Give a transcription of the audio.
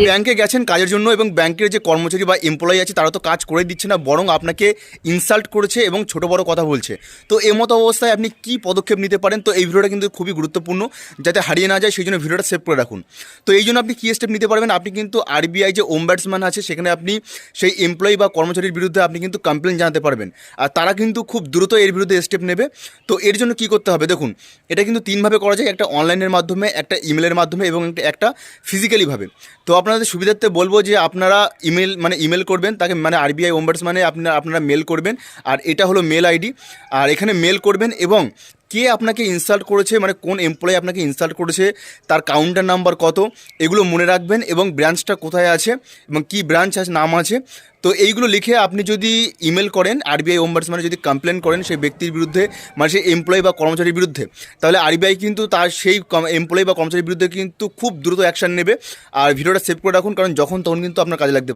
ব্যাংকে গেছেন কাজের জন্য এবং ব্যাংকের যে কর্মচারী বা এমপ্লয়ি আছে তারা তো কাজ করে দিচ্ছে না, বরং আপনাকে ইনসাল্ট করেছে এবং ছোট বড় কথা বলছে। তো এই মতো অবস্থায় আপনি কি পদক্ষেপ নিতে পারেন? তো এই ভিডিওটা কিন্তু খুবই গুরুত্বপূর্ণ, যাতে হারিয়ে না যায় সেই জন্য ভিডিওটা সেভ করে রাখুন। তো এই জন্য আপনি কী স্টেপ নিতে পারবেন? আপনি কিন্তু আরবিআই যে ওমবাডসম্যান আছে সেখানে আপনি সেই এমপ্লয়ি বা কর্মচারীর বিরুদ্ধে আপনি কিন্তু কমপ্লেন জানাতে পারবেন, আর তারা কিন্তু খুব দ্রুত এর বিরুদ্ধে স্টেপ নেবে। তো এর জন্য কী করতে হবে দেখুন, এটা কিন্তু তিনভাবে করা যায়, একটা অনলাইনের মাধ্যমে, একটা ইমেলের মাধ্যমে এবং একটা ফিজিক্যালিভাবে। তো আপনাদের সুবিধার্থে বলবো যে আপনারা ইমেল করবেন তাকে, মানে আরবিআই ওমবাডসম্যানে আপনারা মেল করবেন, আর এটা হলো মেল আইডি। আর এখানে মেল করবেন এবং কে আপনাকে ইনসাল্ট করেছে, মানে কোন এমপ্লয়ি আপনাকে ইনসাল্ট করেছে, তার কাউন্টার নাম্বার কত, এগুলো মনে রাখবেন এবং ব্রাঞ্চটা কোথায় আছে এবং কি ব্রাঞ্চ আছে, নাম আছে। তো এইগুলো লিখে আপনি যদি ইমেল করেন আরবিআই ওমবাডসম্যানে, যদি কমপ্লেন করেন সেই ব্যক্তির বিরুদ্ধে, মানে সেই এমপ্লয়ি বা কর্মচারীর বিরুদ্ধে, তাহলে আরবিআই কিন্তু তার সেই এমপ্লয়ি বা কর্মচারীর বিরুদ্ধে কিন্তু খুব দ্রুত অ্যাকশন নেবে। আর ভিডিওটা সেভ করে রাখুন, কারণ যখন তখন কিন্তু আপনার কাজে লাগবে।